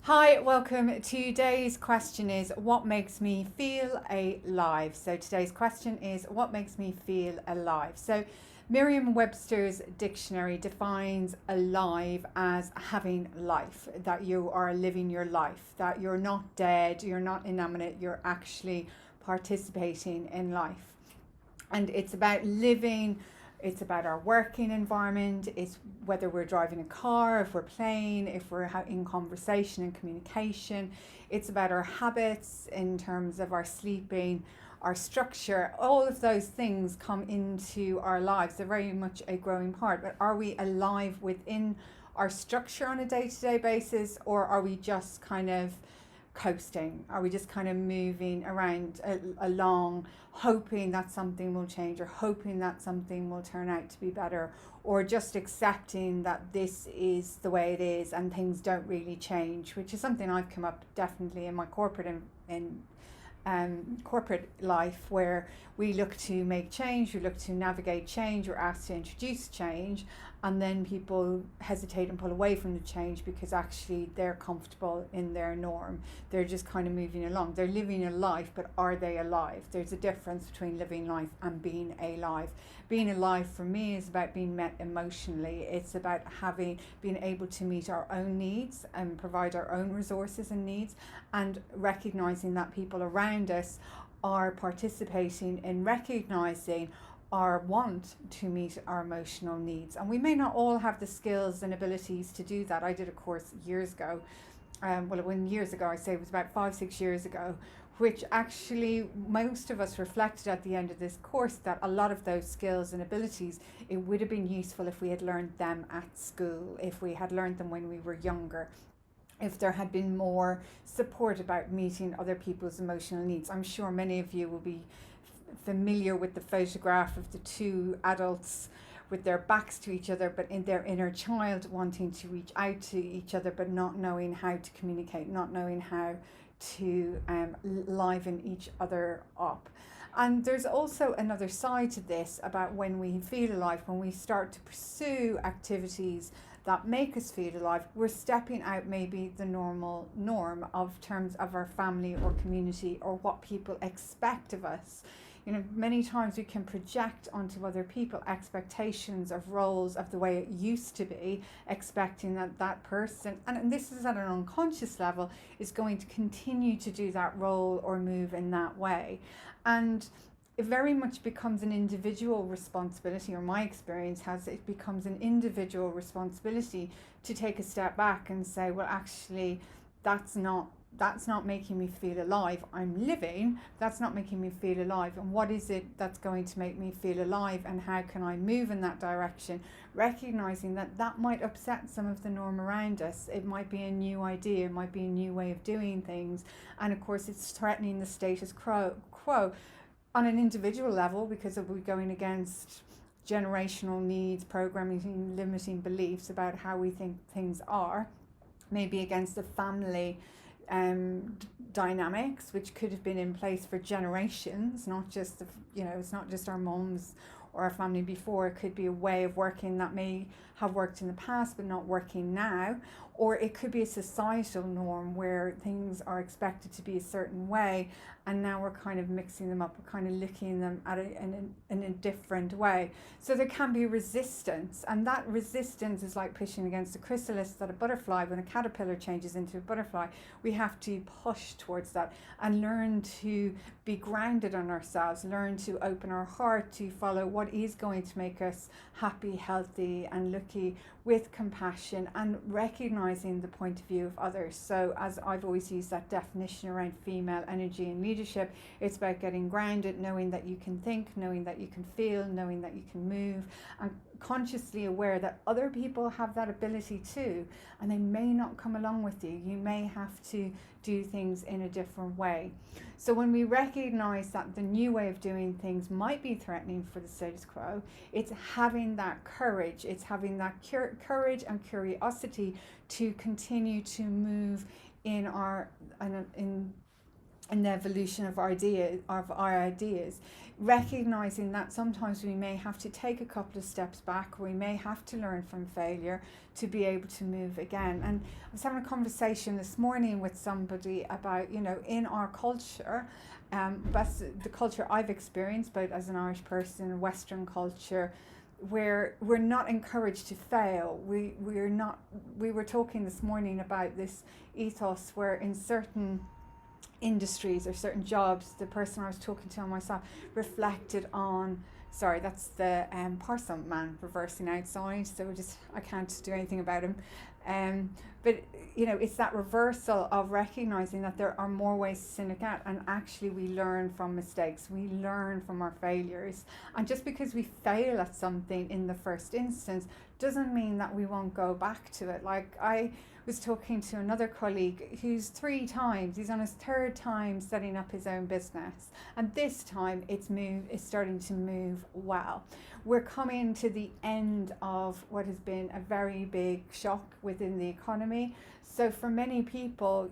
Hi, welcome. Today's question is what makes me feel alive? So today's question is what makes me feel alive? So Merriam-Webster's dictionary defines alive as having life, that you are living your life, that you're not dead, you're not inanimate, you're actually participating in life. And it's about living, it's about our working environment, it's whether we're driving a car, if we're playing, if we're in conversation and communication. It's about our habits in terms of our sleeping, our structure. All of those things come into our lives. They're very much a growing part. But are we alive within our structure on a day-to-day basis, or are we just kind of coasting? Are we just kind of moving around along, hoping that something will change, or hoping that something will turn out to be better, or just accepting that this is the way it is and things don't really change, which is something I've come up definitely in my corporate life, where we look to make change, we look to navigate change, we're asked to introduce change, and then people hesitate and pull away from the change because actually they're comfortable in their norm. They're just kind of moving along. They're living a life, but are they alive? There's a difference between living life and being alive. Being alive for me is about being met emotionally. It's about being able to meet our own needs and provide our own resources and needs, and recognizing that people around us are participating in recognizing our want to meet our emotional needs. And we may not all have the skills and abilities to do that. I did a course years ago. When years ago, I say it was about 5-6 years ago, which actually most of us reflected at the end of this course that a lot of those skills and abilities, it would have been useful if we had learned them at school, if we had learned them when we were younger, if there had been more support about meeting other people's emotional needs. I'm sure many of you will be familiar with the photograph of the two adults with their backs to each other, but in their inner child wanting to reach out to each other, but not knowing how to communicate, not knowing how to liven each other up. And there's also another side to this about when we feel alive, when we start to pursue activities that make us feel alive, we're stepping out maybe the normal norm of terms of our family or community or what people expect of us. Many times we can project onto other people expectations of roles of the way it used to be, expecting that person, and this is at an unconscious level, is going to continue to do that role or move in that way. And it very much becomes an individual responsibility, or my experience has it becomes an individual responsibility to take a step back and say, well, actually, that's not making me feel alive. I'm living, that's not making me feel alive. And what is it that's going to make me feel alive, and how can I move in that direction? Recognizing that might upset some of the norm around us. It might be a new idea, it might be a new way of doing things. And of course, it's threatening the status quo on an individual level, because we're going against generational needs, programming, limiting beliefs about how we think things are, maybe against the family dynamics, which could have been in place for generations, not just it's not just our moms or our family before. It could be a way of working that may have worked in the past but not working now, or it could be a societal norm where things are expected to be a certain way, and now we're kind of mixing them up, we're kind of looking at them in a different way. So there can be resistance, and that resistance is like pushing against a chrysalis that a butterfly, when a caterpillar changes into a butterfly, we have to push towards that and learn to be grounded on ourselves, learn to open our heart to follow what is going to make us happy, healthy, and lucky, with compassion and recognizing the point of view of others. So as I've always used that definition around female energy and leadership, it's about getting grounded, knowing that you can think, knowing that you can feel, knowing that you can move, and consciously aware that other people have that ability too, and they may not come along with you. You may have to do things in a different way. So when we recognize that the new way of doing things might be threatening for the status quo, it's having that courage, it's having that courage and curiosity to continue to move in in the evolution of our ideas, recognizing that sometimes we may have to take a couple of steps back, we may have to learn from failure to be able to move again. And I was having a conversation this morning with somebody about, in our culture, that's the culture I've experienced, both as an Irish person, Western culture, where we're not encouraged to fail. We were talking this morning about this ethos where in certain industries or certain jobs, the person I was talking to on myself reflected on, sorry, that's the parcel man reversing outside, so I can't do anything about him. But it's that reversal of recognizing that there are more ways to sin at, and actually we learn from mistakes, we learn from our failures. And just because we fail at something in the first instance doesn't mean that we won't go back to it. Like I was talking to another colleague who's 3 times, he's on his 3rd time setting up his own business, and this time it's starting to move well. We're coming to the end of what has been a very big shock within the economy. So for many people,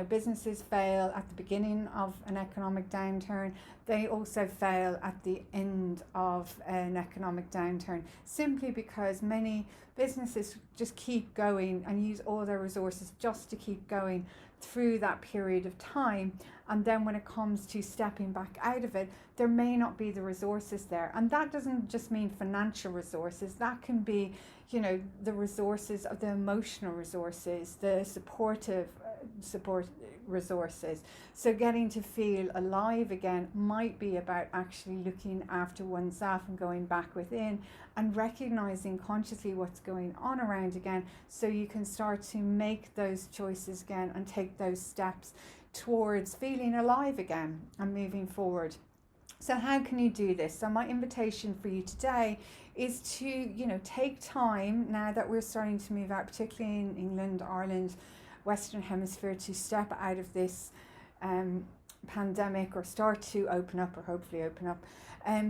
businesses fail at the beginning of an economic downturn. They also fail at the end of an economic downturn, simply because many businesses just keep going and use all their resources just to keep going through that period of time. And then when it comes to stepping back out of it, there may not be the resources there. And that doesn't just mean financial resources. That can be, the resources of the emotional resources, the support resources. So getting to feel alive again might be about actually looking after oneself and going back within and recognizing consciously what's going on around again, so you can start to make those choices again and take those steps towards feeling alive again and moving forward. So how can you do this? So my invitation for you today is to, take time, now that we're starting to move out, particularly in England, Ireland, Western Hemisphere, to step out of this pandemic, or start to open up, or hopefully open up,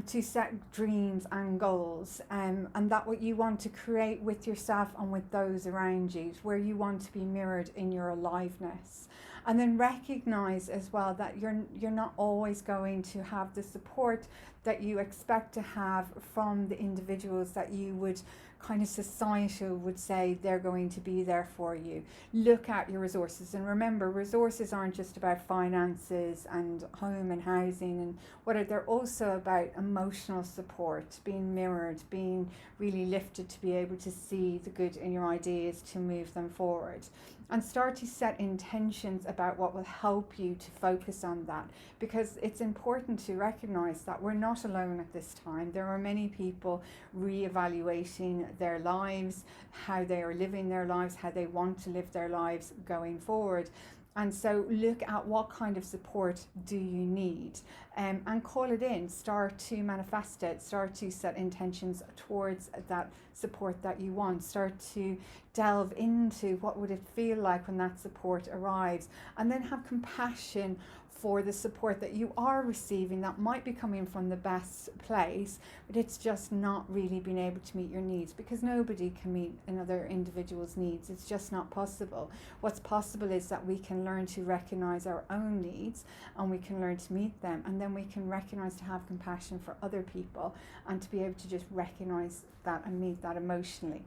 to set dreams and goals, and that what you want to create with yourself and with those around you, where you want to be mirrored in your aliveness. And then recognize as well that you're not always going to have the support that you expect to have from the individuals that you would kind of societal would say they're going to be there for you. Look at your resources, and remember, resources aren't just about finances and home and housing and whatever. They're also about emotional support, being mirrored, being really lifted to be able to see the good in your ideas, to move them forward. And start to set intentions about what will help you to focus on that, because it's important to recognize that we're not alone at this time. There are many people reevaluating their lives, how they are living their lives, how they want to live their lives going forward. And so look at what kind of support do you need, and call it in. Start to manifest it. Start to set intentions towards that support that you want. Start to delve into what would it feel like when that support arrives, and then have compassion for the support that you are receiving that might be coming from the best place, but it's just not really being able to meet your needs, because nobody can meet another individual's needs. It's just not possible. What's possible is that we can learn to recognize our own needs, and we can learn to meet them, and then we can recognize to have compassion for other people, and to be able to just recognize that and meet that emotionally.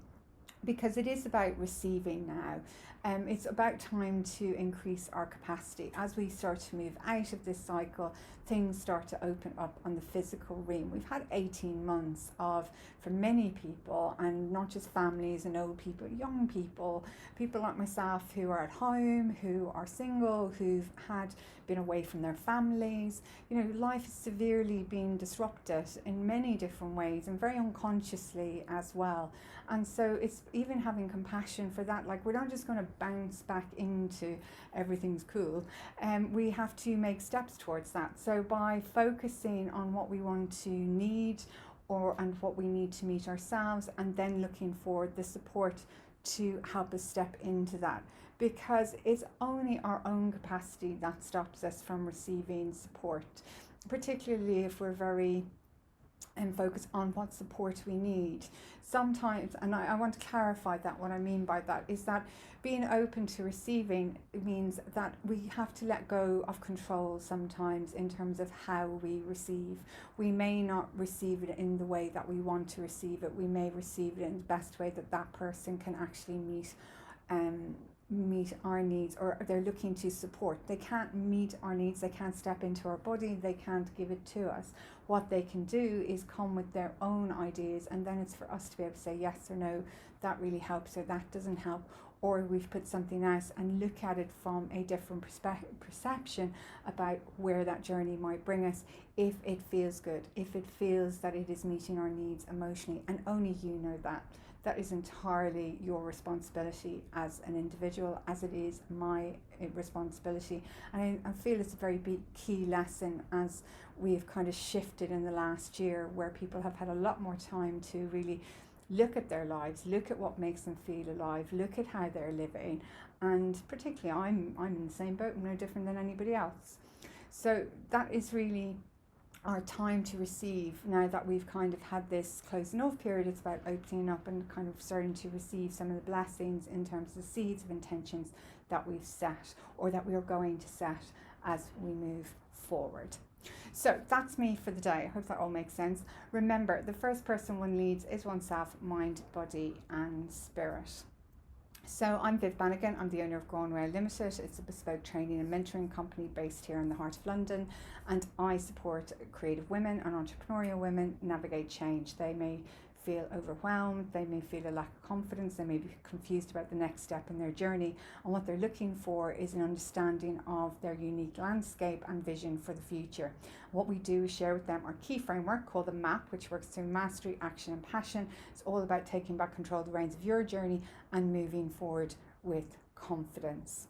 Because it is about receiving now. It's about time to increase our capacity. As we start to move out of this cycle, things start to open up on the physical realm. We've had 18 months of, for many people, and not just families and old people, young people, people like myself who are at home, who are single, who've been away from their families. Life is severely being disrupted in many different ways, and very unconsciously as well. And so it's even having compassion for that. Like, we're not just going to bounce back into everything's cool. We have to make steps towards that. So by focusing on what we want to need, and what we need to meet ourselves, and then looking for the support to help us step into that. Because it's only our own capacity that stops us from receiving support, particularly if we're very and focus on what support we need. Sometimes, and I want to clarify that, what I mean by that is that being open to receiving means that we have to let go of control sometimes in terms of how we receive. We may not receive it in the way that we want to receive it. We may receive it in the best way that that person can actually meet our needs, or they're looking to support. They can't meet our needs, they can't step into our body, they can't give it to us. What they can do is come with their own ideas, and then it's for us to be able to say yes or no, that really helps or that doesn't help, or we've put something else, and look at it from a different perception about where that journey might bring us, if it feels good, if it feels that it is meeting our needs emotionally, and only you know that. That is entirely your responsibility as an individual, as it is my responsibility. And I feel it's a very big key lesson as we've kind of shifted in the last year, where people have had a lot more time to really look at their lives, look at what makes them feel alive, look at how they're living. And particularly I'm in the same boat, no different than anybody else. So that is really our time to receive. Now that we've kind of had this closing off period, it's about opening up and kind of starting to receive some of the blessings in terms of the seeds of intentions that we've set, or that we are going to set as we move forward. So that's me for the day. I hope that all makes sense. Remember, the first person one leads is oneself, mind, body and spirit. So I'm Viv Bannigan, I'm the owner of Granuaile Limited. It's a bespoke training and mentoring company based here in the heart of London, and I support creative women and entrepreneurial women navigate change. They may feel overwhelmed, they may feel a lack of confidence, they may be confused about the next step in their journey, and what they're looking for is an understanding of their unique landscape and vision for the future. What we do is share with them our key framework called the MAP, which works through mastery, action and passion. It's all about taking back control of the reins of your journey and moving forward with confidence.